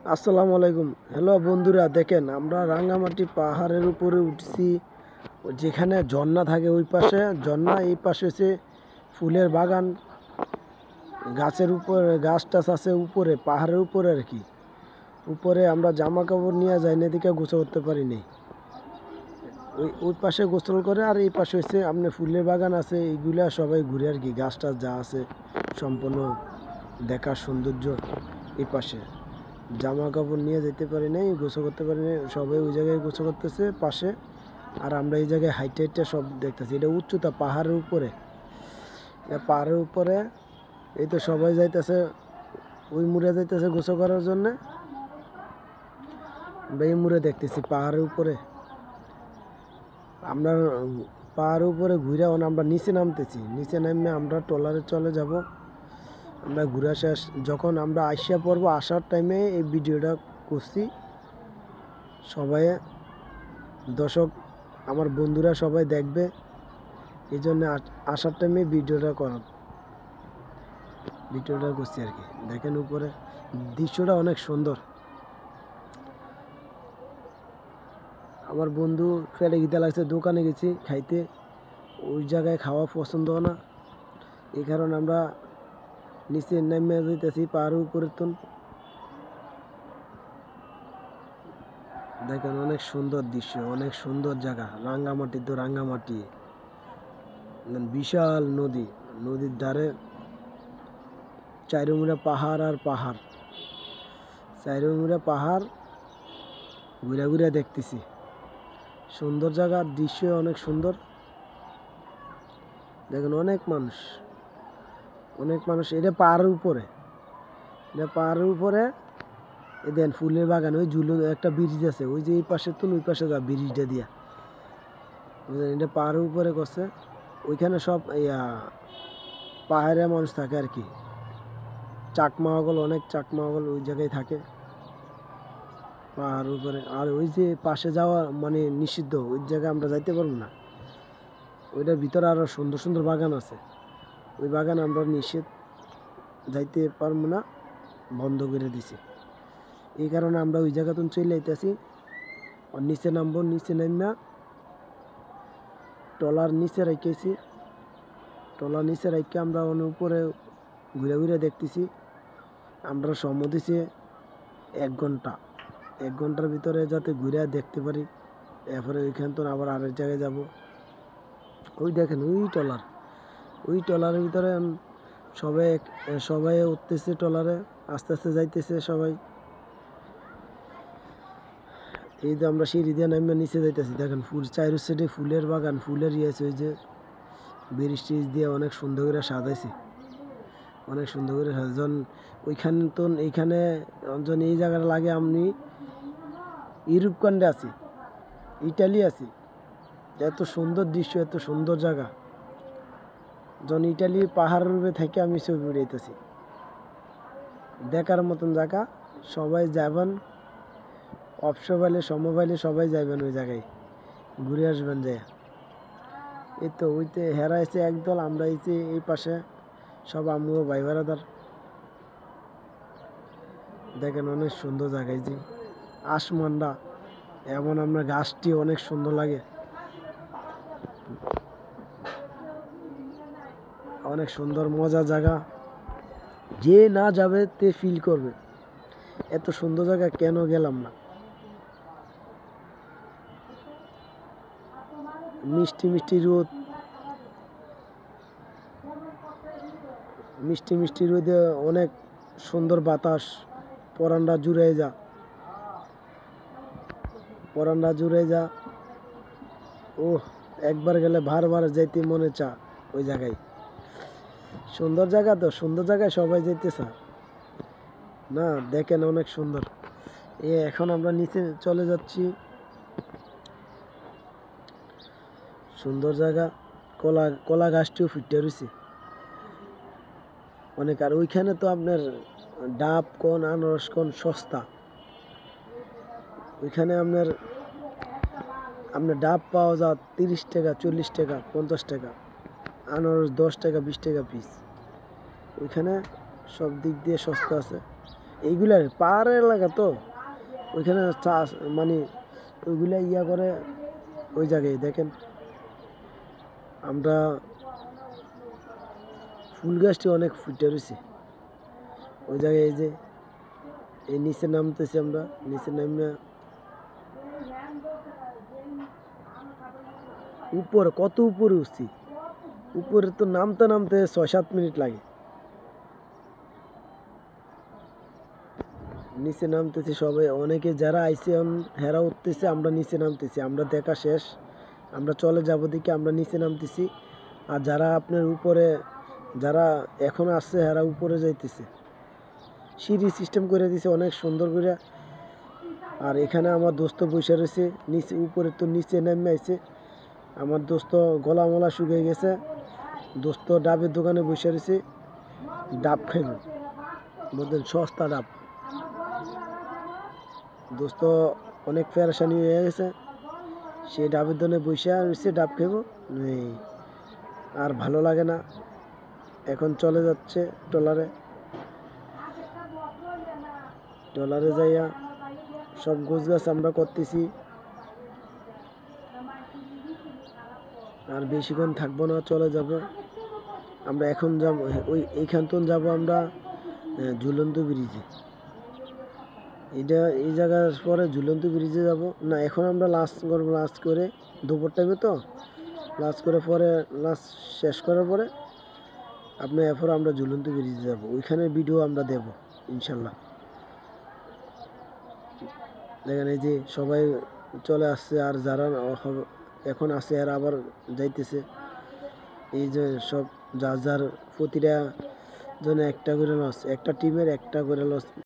আসসালামু আলাইকুম। হ্যালো বন্ধুরা, দেখেন আমরা রাঙ্গামাটি পাহাড়ের উপরে উঠছি। যেখানে ঝর্ণা থাকে ওই পাশে ঝর্ণা, এই পাশে হচ্ছে ফুলের বাগান, গাছের উপরে গাছ টাছ আছে উপরে পাহাড়ের উপরে আর কি। উপরে আমরা জামা কাপড় নিয়ে যাই না, এদিকে গোসল করতে পারি নাই। ওই ওই পাশে গোসল করে, আর এই পাশে হচ্ছে আপনার ফুলের বাগান আছে, এইগুলা সবাই ঘুরে আর কি। গাছ টাছ যা আছে সম্পূর্ণ দেখার সৌন্দর্য। এই পাশে জামা কাপড় নিয়ে যেতে পারি নাই, গোসল করতে পারি নাই, সবাই ওই জায়গায় গোসল করতেছে পাশে। আর আমরা এই জায়গায় হাইটে হাইটে সব দেখতেছি। এটা উচ্চতা পাহাড়ের উপরে, পাহাড়ের উপরে। এই তো সবাই যাইতেছে, ওই মুড়ে যাইতেছে গোসল করার জন্য। আমরা এই মুড়ে দেখতেছি পাহাড়ের উপরে। আমরা পাহাড়ের উপরে ঘুরে আমরা নিচে নামতেছি। নিচে নামে আমরা ট্রলারে চলে যাব। আমরা ঘুরে শেষ যখন আমরা আসিয়া পড়বো, আসার টাইমে এই ভিডিওটা করছি। সবাই দর্শক, আমার বন্ধুরা সবাই দেখবে, এই জন্য আসার টাইমে ভিডিওটা করছি আর কি। দেখেন উপরে দৃশ্যটা অনেক সুন্দর। আমার বন্ধু ফেলে গিতে লাগছে, দোকানে গেছি খাইতে, ওই জায়গায় খাওয়া পছন্দ না, এই কারণে আমরা নিচে নেমে যেতেছি পাহাড়ের উপরে। তো দেখেন অনেক সুন্দর দৃশ্য, অনেক সুন্দর জায়গা। রাঙ্গামাটি তো রাঙ্গামাটি, বিশাল নদী, নদীর ধারে চারিমুড়া পাহাড় আর পাহাড়, চারিমুড়া পাহাড় ঘুরে ঘুরে দেখতেছি। সুন্দর জায়গার দৃশ্য অনেক সুন্দর। দেখেন অনেক মানুষ, অনেক মানুষ। এটা পাহাড়ের উপরে, এটা পাহাড়ের উপরে। এ দেন ফুলের বাগান, ওই ঝুলন একটা ব্রিজ আছে, ওই যে এই পাশে তো ওই পাশে যা ব্রিজটা দিয়া, বুঝলেন? এটা পাহাড়ের উপরে করছে। ওইখানে সব পাহাড়ে মানুষ থাকে আর কি। চাকমা হগল, অনেক চাকমা হগল ওই জায়গায় থাকে পাহাড়ের উপরে। আর ওই যে পাশে যাওয়া মানে নিষিদ্ধ, ওই জায়গায় আমরা যাইতে পারবো না। ওইটার ভিতরে আরও সুন্দর সুন্দর বাগান আছে, ওই বাগান আমরা নিষেধ, যাইতে পারবো না, বন্ধ করে দিছি। এই কারণে আমরা ওই জায়গাতে চলে যাইতেছি। আর নিচে নামবো, নিচে নামা ট্রলার নিচে রেখেছি। ট্রলার নিচে রেখে আমরা অনেক উপরে ঘুরে ঘুরে দেখতেছি। আমরা সময় দিছি 1 ঘন্টা, 1 ঘন্টার ভিতরে যাতে ঘুরে দেখতে পারি। এরপরে ওইখান তো আবার আরেক জায়গায় যাব। ওই দেখেন ওই ট্রলার, ওই ট্রলারের ভিতরে সবাই সবাই উঠতেছে ট্রলারে, আস্তে আস্তে যাইতেছে সবাই। এই যে আমরা সিঁড়ি দিয়ে নামে নিচে যাইতেছি। দেখেন ফুল চাইর সাইডে ফুলের বাগান, ফুলের ইয়েছে, ওই যে ব্রিজ টিজ দিয়ে অনেক সুন্দর করে সাজাইছে, অনেক সুন্দর করে সাজান। ওইখানে তো এইখানে যখন এই জায়গাটা লাগে আমি ইউরোপ কান্ট্রি আছি, ইটালি আছি। এত সুন্দর দৃশ্য, এত সুন্দর জায়গা। যখন ইটালি পাহাড়ের উপরে থেকে আমি ছবি উড়াইতেছি, দেখার মতন জায়গা। সবাই যাবেন, অবসর পাইলে সময় পাইলে সবাই যাবেন ওই জায়গায়, ঘুরে আসবেন যায়। এই তো ওইতে হেরা এসে একদল, আমরা এসে এই পাশে সব আমিও ভাই বেড়াদার। দেখেন অনেক সুন্দর জায়গায় যে আসমানটা এমন, আমরা গাছটি অনেক সুন্দর লাগে, অনেক সুন্দর মজার জায়গা। যে না যাবে তে ফিল করবে এত সুন্দর জায়গা কেন গেলাম না। মিষ্টি মিষ্টি রোদ, মিষ্টি মিষ্টি রোদে অনেক সুন্দর বাতাস, পরানটা জুড়ে যা, পরানটা জুড়ে যা। ও একবার গেলে বারবার যাইতে মনে চা ওই জায়গায়। সুন্দর জায়গা তো, সুন্দর জায়গায় সবাই যেতে চা না। দেখেন অনেক সুন্দর। এখন আমরা নিচে চলে যাচ্ছি। সুন্দর জায়গা, কলা কলা গাছটিও ফুটে রয়েছে অনেক। আর ওইখানে তো আপনার ডাব কোন আনারস কোন সস্তা। ওইখানে আপনার ডাব পাওয়া যায় 30 টাকা, 40 টাকা, 50 টাকা। আনারস 10 টাকা, 20 টাকা পিস। ওইখানে সব দিক দিয়ে সস্তা আছে। এইগুলার পাহাড়ের এলাকা তো, ওইখানে চাষ মানে ওইগুলা ইয়া করে। ওই জায়গায় দেখেন আমরা ফুল গাছটি অনেক ফুটে রয়েছে ওই জায়গায়। এই যে এই নিচে নামতেছি আমরা, নিচে নামে উপরে কত উপরে উঠছি, উপরে তো নামতে নামতে 6-7 মিনিট লাগে। নিচে নামতেছি সবাই, অনেকে যারা আইসে হেরা উঠতেছে, আমরা নিচে নামতেছি। আমরা দেখা শেষ, আমরা চলে যাব দিকে, আমরা নিচে নামতেছি। আর যারা আপনার উপরে, যারা এখন আসছে হেরা উপরে যাইতেছে। সিঁড়ি সিস্টেম করে দিছে অনেক সুন্দর করে। আর এখানে আমার দোস্ত বসে রয়েছে নিচে, উপরে তো নিচে নেমে আইছে। আমার দোস্ত গলা মলা শুকিয়ে গেছে, দোস্ত ডাবের দোকানে বসে রয়েছে, ডাব খাইব, বলতেন সস্তা ডাব। দোস্ত অনেক পেরেশানি হয়ে গেছে, সে ডাবের দোকানে বসে রয়েছে, ডাব খাইব। এই আর ভালো লাগে না, এখন চলে যাচ্ছে ট্রলারে। ট্রলারে যাইয়া সব গোছগাছ আমরা করতেছি। আর বেশিক্ষণ থাকবো না, চলে যাব আমরা। এখন যাব ওই এইখান তো যাব আমরা ঝুলন্ত ব্রিজে। এই জায়গার পরে ঝুলন্ত ব্রিজে যাব না, এখন আমরা লাঞ্চ করবো। লাঞ্চ করে দুপুর টাইমে তো লাঞ্চ করে পরে, লাঞ্চ শেষ করার পরে আপনার এরপর আমরা ঝুলন্ত ব্রিজে যাব, ওইখানে ভিডিও আমরা দেব ইনশাল্লাহ। দেখেন এই যে সবাই চলে আসছে, আর যারা এখন আছে আর আবার যাইতেছে। এই যে সব যার যার প্রতিটা জন্য একটা করে লস, একটা টিমের একটা করে লস